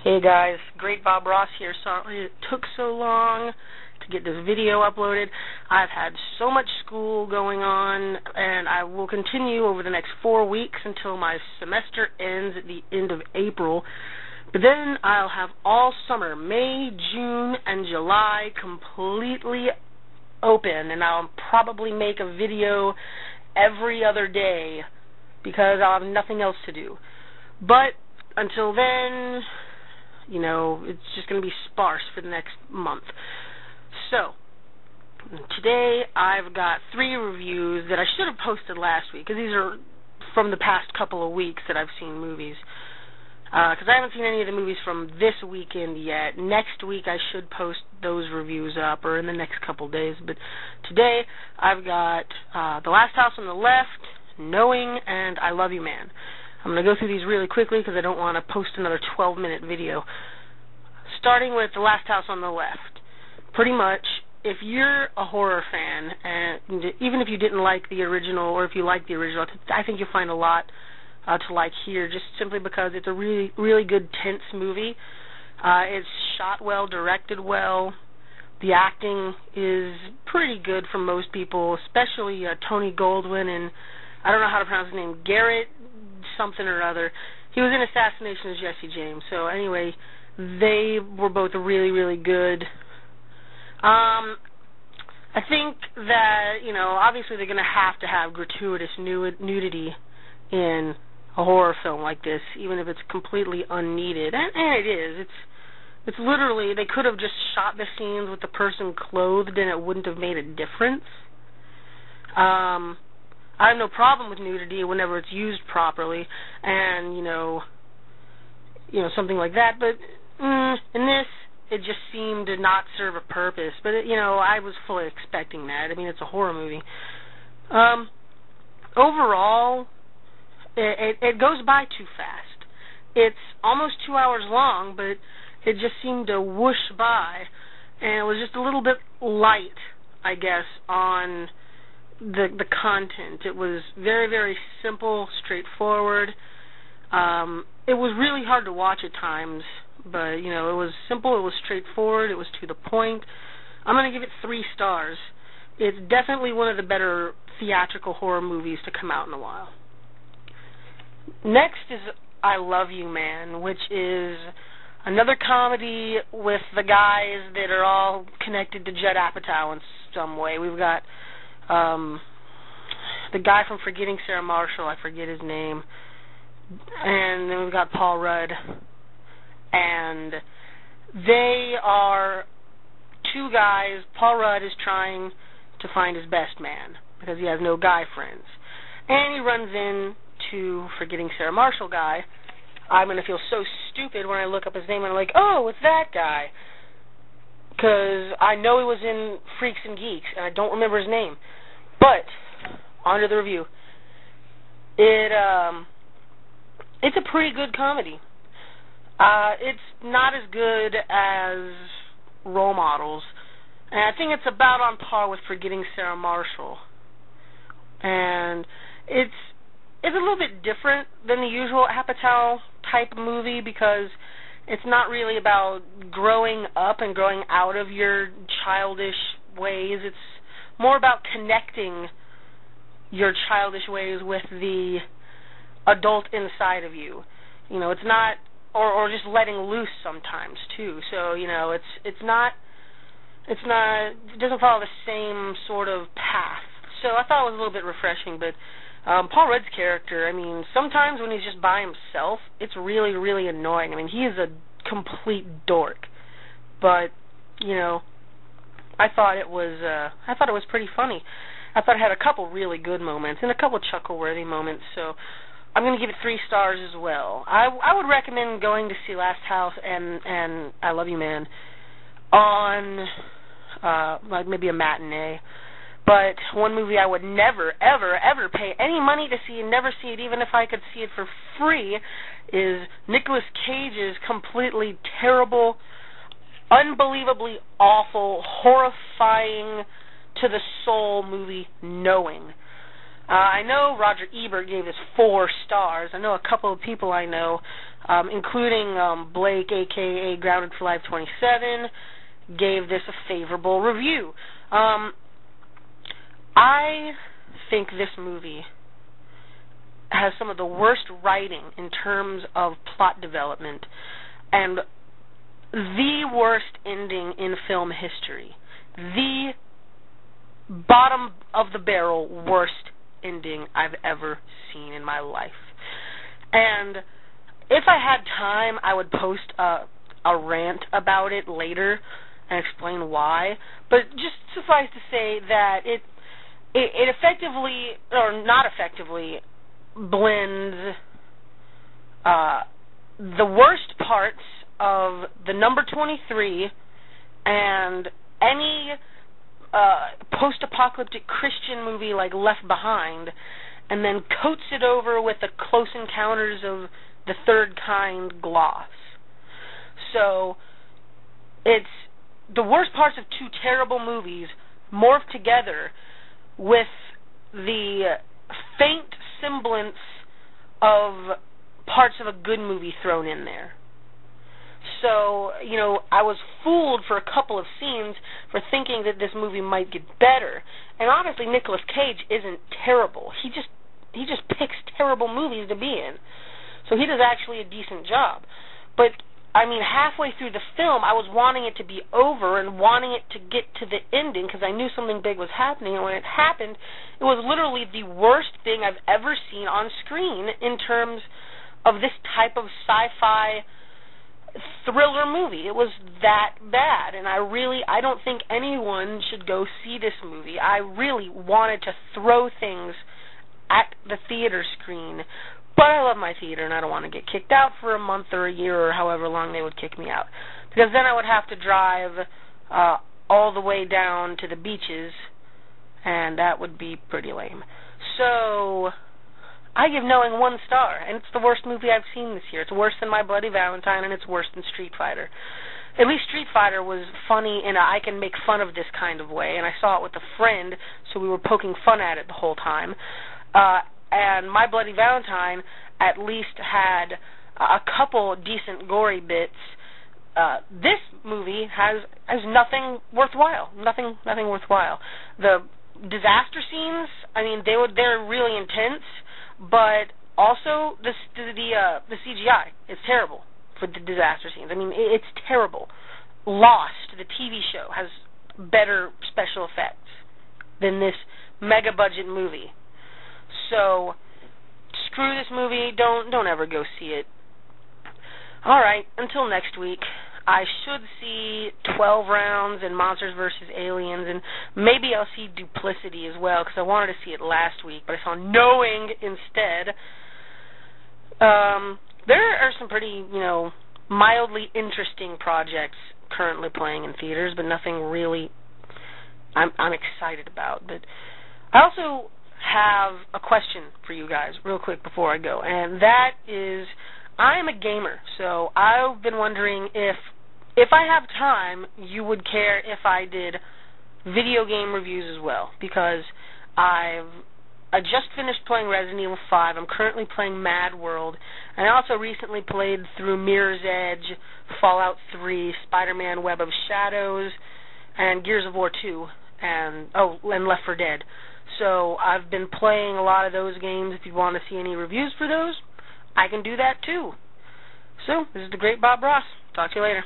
Hey guys, Great Bob Ross here. Sorry it took so long to get this video uploaded. I've had so much school going on, and I will continue over the next 4 weeks until my semester ends at the end of April. But then I'll have all summer, May, June, and July completely open, and I'll probably make a video every other day because I'll have nothing else to do. But until then, you know, it's just going to be sparse for the next month. So, today I've got 3 reviews that I should have posted last week, because these are from the past couple of weeks that I've seen movies. Because I haven't seen any of the movies from this weekend yet. Next week I should post those reviews up, or in the next couple days. But today I've got The Last House on the Left, Knowing, and I Love You Man. I'm going to go through these really quickly because I don't want to post another 12-minute video. Starting with The Last House on the Left. Pretty much, if you're a horror fan, and even if you didn't like the original, or if you like the original, I think you'll find a lot to like here, just simply because it's a really, really good, tense movie. It's shot well, directed well. The acting is pretty good for most people, especially Tony Goldwyn and, I don't know how to pronounce his name, Garrett something or other. He was in Assassination as Jesse James. So anyway, they were both really, really good. I think that, you know, obviously they're going to have gratuitous nudity in a horror film like this, even if it's completely unneeded. And it is. It's literally, they could have just shot the scenes with the person clothed and it wouldn't have made a difference. I have no problem with nudity whenever it's used properly, and, you know, something like that. But in this, it just seemed to not serve a purpose. But, you know, I was fully expecting that. I mean, it's a horror movie. Overall, it goes by too fast. It's almost 2 hours long, but it just seemed to whoosh by. And it was just a little bit light, I guess, on the content. It was very, very simple, straightforward. It was really hard to watch at times, but, you know, it was simple, it was straightforward, it was to the point. I'm going to give it 3 stars. It's definitely one of the better theatrical horror movies to come out in a while. Next is I Love You Man, which is another comedy with the guys that are all connected to Judd Apatow in some way. We've got the guy from Forgetting Sarah Marshall, I forget his name, and then we've got Paul Rudd, and they are 2 guys. Paul Rudd is trying to find his best man because he has no guy friends, and he runs into Forgetting Sarah Marshall guy. I'm going to feel so stupid when I look up his name and I'm like, oh, it's that guy, because I know he was in Freaks and Geeks, and I don't remember his name. But, on to the review. It's a pretty good comedy. It's not as good as Role Models, and I think it's about on par with Forgetting Sarah Marshall. And it's a little bit different than the usual Apatow type movie, because it's not really about growing up and growing out of your childish ways. It's more about connecting your childish ways with the adult inside of you. You know, it's not, or just letting loose sometimes too. So, you know, it doesn't follow the same sort of path. So I thought it was a little bit refreshing. But Paul Rudd's character, I mean, sometimes when he's just by himself, it's really, really annoying. I mean, he is a complete dork. But, you know, I thought it was pretty funny. I thought it had a couple really good moments and a couple chuckle-worthy moments. So I'm going to give it 3 stars as well. I would recommend going to see Last House and I Love You Man on like maybe a matinee. But one movie I would never, ever, ever pay any money to see and never see it, even if I could see it for free, is Nicolas Cage's completely terrible, unbelievably awful, horrifying to the soul movie Knowing. I know Roger Ebert gave this 4 stars. I know a couple of people I know, including Blake, a.k.a. Grounded for Life 27, gave this a favorable review. I think this movie has some of the worst writing in terms of plot development and the worst ending in film history. The bottom of the barrel worst ending I've ever seen in my life. And if I had time, I would post a rant about it later and explain why. But just suffice to say that it effectively, or not effectively, blends the worst parts of the number 23 and any post-apocalyptic Christian movie like Left Behind, and then coats it over with the Close Encounters of the Third Kind gloss. So it's the worst parts of 2 terrible movies morphed together with the faint semblance of parts of a good movie thrown in there. So, I was fooled for a couple of scenes for thinking that this movie might get better. And honestly, Nicolas Cage isn't terrible. He just picks terrible movies to be in. So he does actually a decent job. But halfway through the film, I was wanting it to be over and wanting it to get to the ending because I knew something big was happening. And when it happened, it was literally the worst thing I've ever seen on screen in terms of this type of sci-fi thriller movie. It was that bad, and I don't think anyone should go see this movie. I really wanted to throw things at the theater screen, but I love my theater, and I don't want to get kicked out for a month or a year or however long they would kick me out, because then I would have to drive all the way down to the beaches, and that would be pretty lame. So I give Knowing 1 star, and it's the worst movie I've seen this year. It's worse than My Bloody Valentine, and it's worse than Street Fighter. At least Street Fighter was funny in a I can make fun of this kind of way, and I saw it with a friend, so we were poking fun at it the whole time. And My Bloody Valentine at least had a couple decent gory bits. This movie has nothing worthwhile. Nothing worthwhile. The disaster scenes, they're really intense. But also the CGI is terrible for the disaster scenes. It's terrible. Lost, the TV show, has better special effects than this mega budget movie. So screw this movie. Don't ever go see it. All right, until next week. I should see 12 Rounds and Monsters vs. Aliens, and maybe I'll see Duplicity as well, because I wanted to see it last week, but I saw Knowing instead. There are some pretty, mildly interesting projects currently playing in theaters, but nothing really I'm excited about. But I also have a question for you guys real quick before I go, and that is, I am a gamer, so I've been wondering if I have time, you would care if I did video game reviews as well, because I just finished playing Resident Evil 5. I'm currently playing Mad World, and I also recently played through Mirror's Edge, Fallout 3, Spider-Man Web of Shadows, and Gears of War 2, and Left 4 Dead. So I've been playing a lot of those games. If you want to see any reviews for those, I can do that too. So, this is the Great Bob Ross. Talk to you later.